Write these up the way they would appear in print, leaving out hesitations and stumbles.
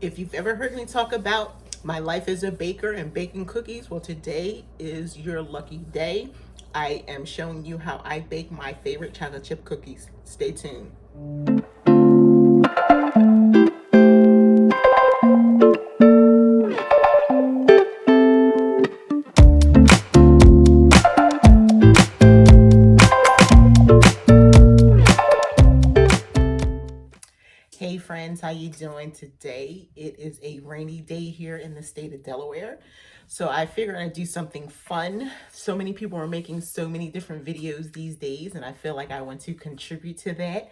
If you've ever heard me talk about my life as a baker and baking cookies, well, today is your lucky day. I am showing you how I bake my favorite chocolate chip cookies. Stay tuned. Hey friends, how you doing today? It is a rainy day here in the state of Delaware. So I figured I'd do something fun. So many people are making so many different videos these days, and I feel like I want to contribute to that.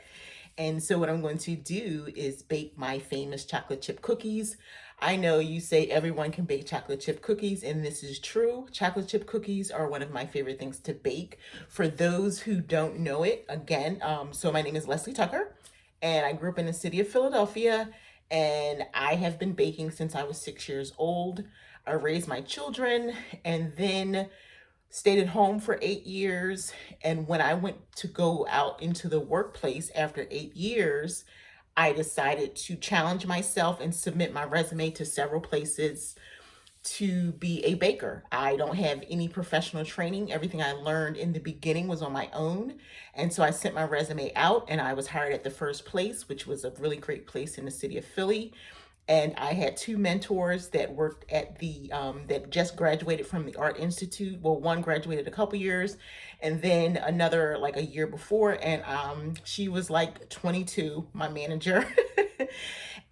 And so what I'm going to do is bake my famous chocolate chip cookies. I know you say everyone can bake chocolate chip cookies, and this is true. Chocolate chip cookies are one of my favorite things to bake. For those who don't know it, again, so my name is Leslie Tucker, and I grew up in the city of Philadelphia, and I have been baking since I was 6 years old. I raised my children and then stayed at home for 8 years. And when I went to go out into the workplace after 8 years, I decided to challenge myself and submit my resume to several places to be a baker. I don't have any professional training. Everything I learned in the beginning was on my own. And so I sent my resume out and I was hired at the first place, which was a really great place in the city of Philly. And I had two mentors that worked at that just graduated from the Art Institute. Well, one graduated a couple years and then another like a year before. And she was like 22, my manager.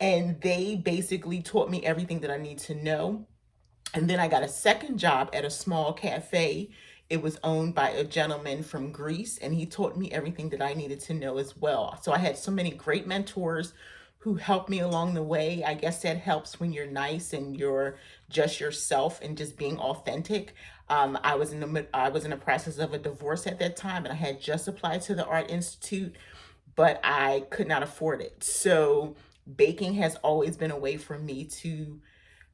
And they basically taught me everything that I need to know. And then I got a second job at a small cafe. It was owned by a gentleman from Greece, and he taught me everything that I needed to know as well. So I had so many great mentors who helped me along the way. I guess that helps when you're nice and you're just yourself and just being authentic. I was in the process of a divorce at that time, and I had just applied to the Art Institute, but I could not afford it. So baking has always been a way for me to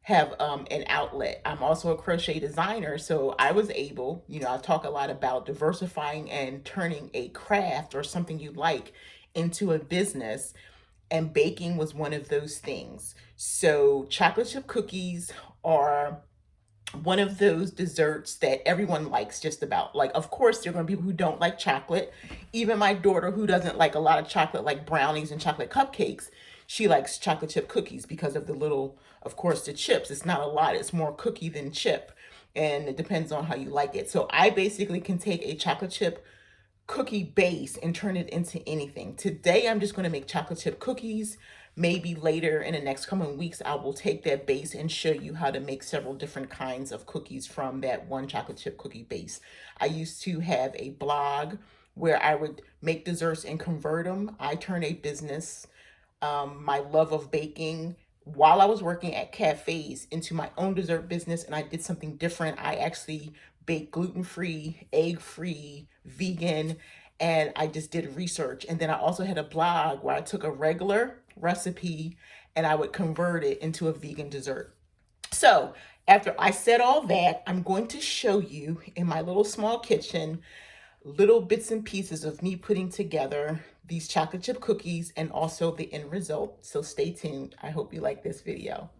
have an outlet. I'm also a crochet designer, so I was able, I talk a lot about diversifying and turning a craft or something you like into a business, and baking was one of those things. So chocolate chip cookies are one of those desserts that everyone likes just about. Like, of course, there are going to be people who don't like chocolate. Even my daughter, who doesn't like a lot of chocolate, like brownies and chocolate cupcakes, she likes chocolate chip cookies because of the little, of course, the chips. It's not a lot, it's more cookie than chip. And it depends on how you like it. So I basically can take a chocolate chip cookie base and turn it into anything. Today, I'm just going to make chocolate chip cookies. Maybe later in the next coming weeks, I will take that base and show you how to make several different kinds of cookies from that one chocolate chip cookie base. I used to have a blog where I would make desserts and convert them. I turned a business, my love of baking while I was working at cafes, into my own dessert business, and I did something different. I actually baked gluten-free, egg-free, vegan, and I just did research. And then I also had a blog where I took a regular recipe and I would convert it into a vegan dessert. So after I said all that, I'm going to show you in my little small kitchen little bits and pieces of me putting together these chocolate chip cookies and also the end result. So stay tuned. I hope you like this video.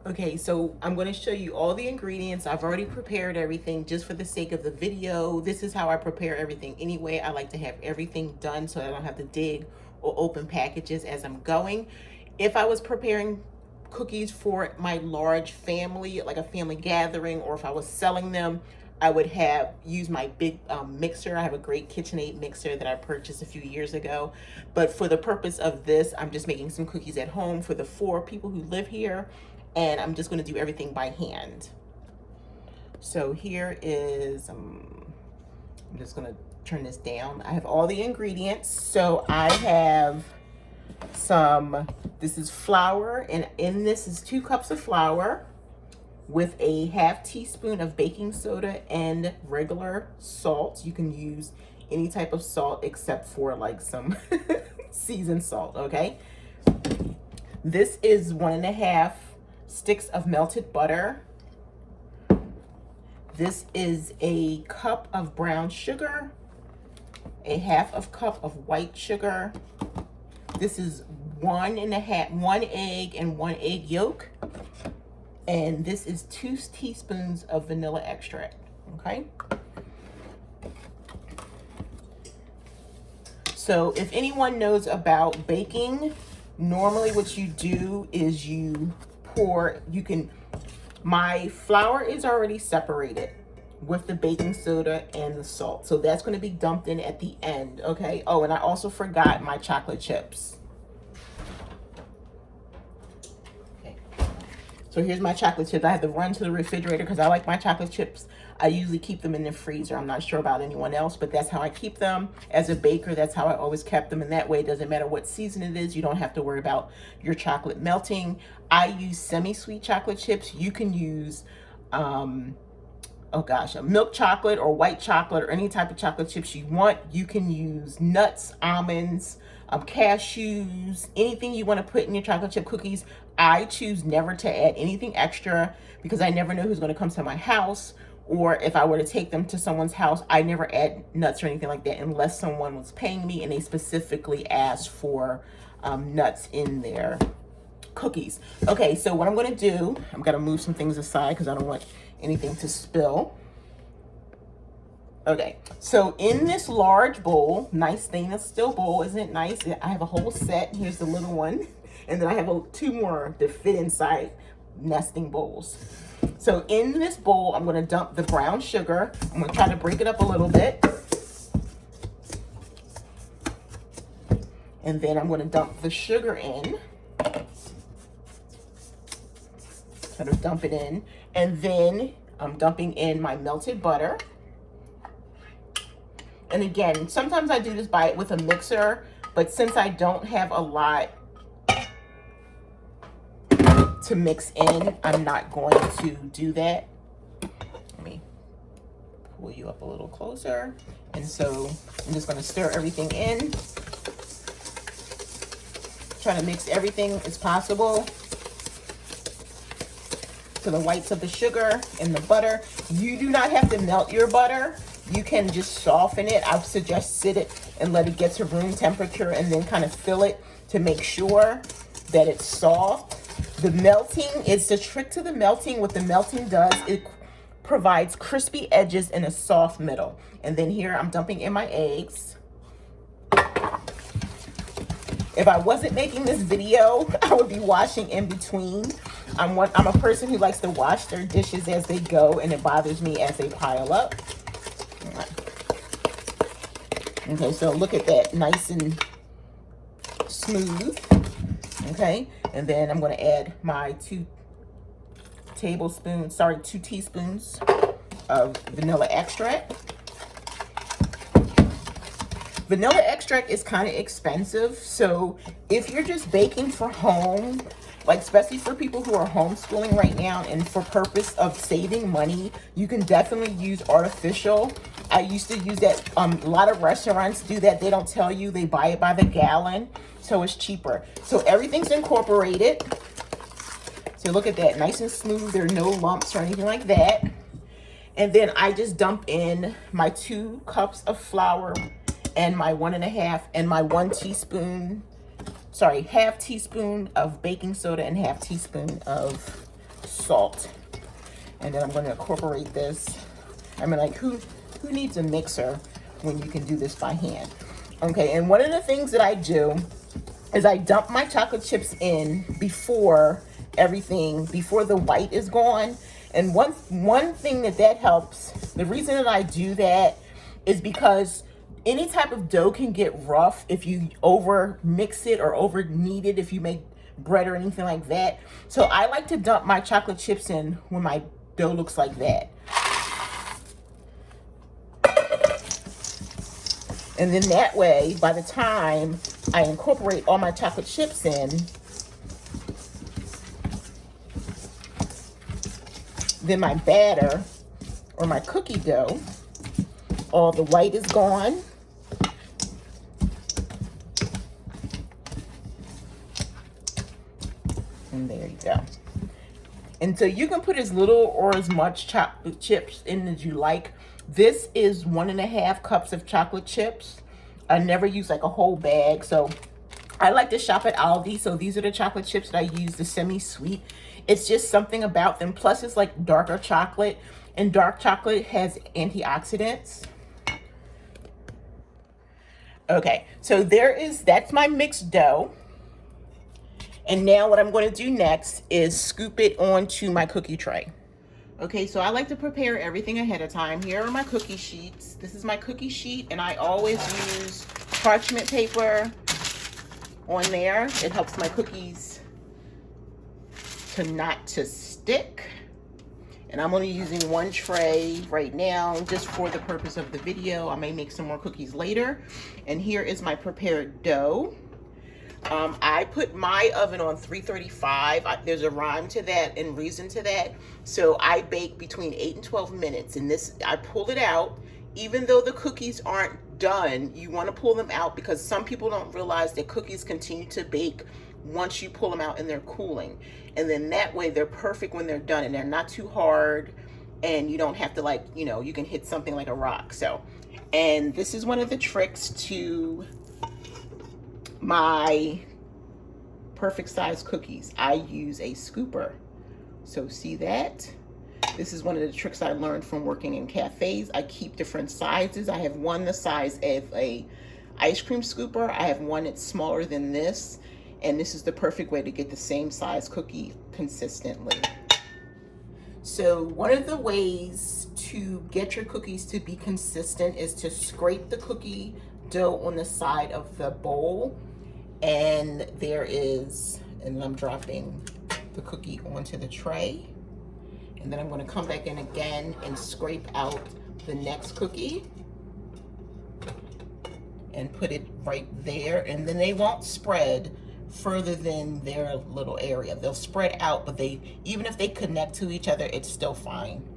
Okay, so I'm going to show you all the ingredients. I've already prepared everything just for the sake of the video. This is how I prepare everything anyway. I like to have everything done so I don't have to dig or open packages as I'm going. If I was preparing cookies for my large family, like a family gathering, or if I was selling them, I would have used my big mixer. I have a great KitchenAid mixer that I purchased a few years ago. But for the purpose of this, I'm just making some cookies at home for the 4 people who live here. And I'm just going to do everything by hand. So here is, I'm just going to turn this down. I have all the ingredients. So I have this is flour, and in this is 2 cups of flour with a ½ teaspoon of baking soda and regular salt. You can use any type of salt except for like some seasoned salt, okay? This is 1½ sticks of melted butter. This is a cup of brown sugar, a ½ cup of white sugar. This is one egg and 1 egg yolk. And this is 2 teaspoons of vanilla extract, okay? So if anyone knows about baking, normally what you do is my flour is already separated with the baking soda and the salt. So that's going to be dumped in at the end, okay? Oh, and I also forgot my chocolate chips. Okay. So here's my chocolate chips. I had to run to the refrigerator because I like my chocolate chips. I usually keep them in the freezer. I'm not sure about anyone else, but that's how I keep them. As a baker, that's how I always kept them. And that way, it doesn't matter what season it is. You don't have to worry about your chocolate melting. I use semi-sweet chocolate chips. You can use, milk chocolate or white chocolate or any type of chocolate chips you want. You can use nuts, almonds, cashews, anything you want to put in your chocolate chip cookies. I choose never to add anything extra because I never know who's going to come to my house. Or if I were to take them to someone's house, I never add nuts or anything like that unless someone was paying me and they specifically asked for nuts in their cookies. Okay, so what I'm going to do, I'm going to move some things aside because I don't want anything to spill. Okay, so in this large bowl, nice stainless steel bowl, isn't it nice? I have a whole set. Here's the little one. And then I have 2 more that fit inside nesting bowls. So in this bowl, I'm going to dump the brown sugar. I'm going to try to break it up a little bit. And then I'm going to dump the sugar in. Try to dump it in. And then I'm dumping in my melted butter. And again, sometimes I do this with a mixer, but since I don't have a lot to mix in, I'm not going to do that. Let me pull you up a little closer. And so I'm just going to stir everything in. Try to mix everything as possible to the whites of the sugar and the butter. You do not have to melt your butter. You can just soften it. I would suggest sit it and let it get to room temperature and then kind of fill it to make sure that it's soft. The melting is the trick to the melting. What the melting does, it provides crispy edges and a soft middle. And then here I'm dumping in my eggs. If I wasn't making this video, I would be washing in between. I'm a person who likes to wash their dishes as they go, and it bothers me as they pile up. Okay, so look at that, nice and smooth. Okay, and then I'm going to add my 2 teaspoons of vanilla extract. Vanilla extract is kind of expensive, so if you're just baking for home, like especially for people who are homeschooling right now and for purpose of saving money, you can definitely use artificial. I used to use that. A lot of restaurants do that. They don't tell you. They buy it by the gallon, so it's cheaper. So everything's incorporated. So look at that, nice and smooth. There are no lumps or anything like that. And then I just dump in my 2 cups of flour and my 1.5 and my half teaspoon of baking soda and half teaspoon of salt. And then I'm going to incorporate this. I mean, like, who needs a mixer when you can do this by hand? Okay, and one of the things that I do is I dump my chocolate chips in before the white is gone. And one thing that helps, the reason that I do that is because any type of dough can get rough if you over mix it or over knead it, if you make bread or anything like that. So I like to dump my chocolate chips in when my dough looks like that. And then that way, by the time I incorporate all my chocolate chips in, then my batter or my cookie dough, all the white is gone. And there you go. And so you can put as little or as much chocolate chips in as you like. This is 1.5 cups of chocolate chips. I never use like a whole bag. So I like to shop at Aldi, so these are the chocolate chips that I use, the semi-sweet. It's just something about them. Plus, it's like darker chocolate, and dark chocolate has antioxidants. Okay, so that's my mixed dough. And now what I'm going to do next is scoop it onto my cookie tray. Okay, so I like to prepare everything ahead of time. Here are my cookie sheets. This is my cookie sheet, and I always use parchment paper on there. It helps my cookies to stick. And I'm only using one tray right now just for the purpose of the video. I may make some more cookies later. And here is my prepared dough. I put my oven on 335. There's a rhyme to that and reason to that. So I bake between 8 and 12 minutes. And this, I pull it out. Even though the cookies aren't done, you want to pull them out because some people don't realize that cookies continue to bake once you pull them out and they're cooling. And then that way they're perfect when they're done and they're not too hard and you don't have to, like, you know, you can hit something like a rock. So, and this is one of the tricks to my perfect size cookies. I use a scooper. So see that? This is one of the tricks I learned from working in cafes. I keep different sizes. I have one the size of a ice cream scooper. I have one that's smaller than this. And this is the perfect way to get the same size cookie consistently. So one of the ways to get your cookies to be consistent is to scrape the cookie dough on the side of the bowl. And and I'm dropping the cookie onto the tray. And then I'm going to come back in again and scrape out the next cookie and put it right there. And then they won't spread further than their little area. They'll spread out, but even if they connect to each other, it's still fine.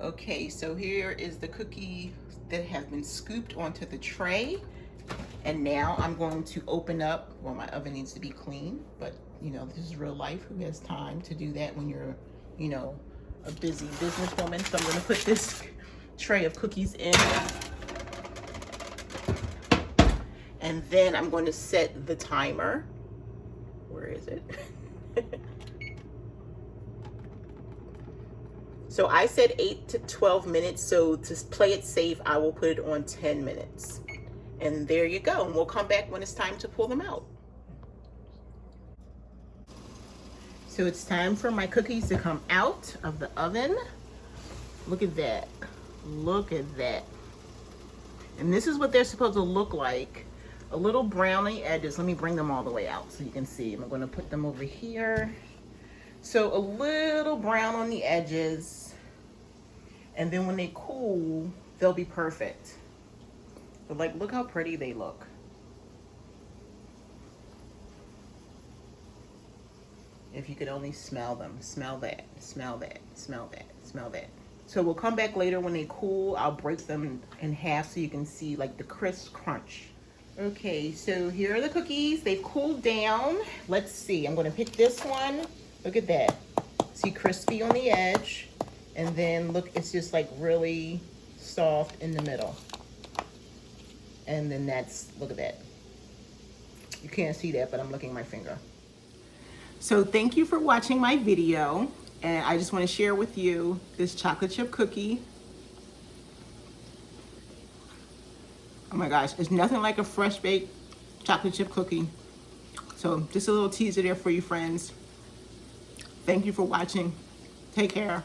Okay, so here is the cookie that has been scooped onto the tray. And now I'm going to open up, well, my oven needs to be clean, but you know, this is real life. Who has time to do that when you're, you know, a busy businesswoman? So I'm gonna put this tray of cookies in. And then I'm going to set the timer. Where is it? So I said 8 to 12 minutes. So to play it safe, I will put it on 10 minutes. And there you go. And we'll come back when it's time to pull them out. So it's time for my cookies to come out of the oven. Look at that. Look at that. And this is what they're supposed to look like a little brown on the edges. Let me bring them all the way out so you can see. I'm going to put them over here. So a little brown on the edges, and then when they cool, they'll be perfect. But like, look how pretty they look. If you could only smell them. Smell that, smell that, smell that, smell that. So we'll come back later when they cool. I'll break them in half so you can see like the crisp crunch. Okay, so here are the cookies. They've cooled down. Let's see, I'm gonna pick this one. Look at that. See, crispy on the edge. And then look, it's just like really soft in the middle. And then that's, look at that. You can't see that, but I'm looking at my finger. So thank you for watching my video. And I just want to share with you this chocolate chip cookie. Oh my gosh, it's nothing like a fresh baked chocolate chip cookie. So just a little teaser there for you friends. Thank you for watching. Take care.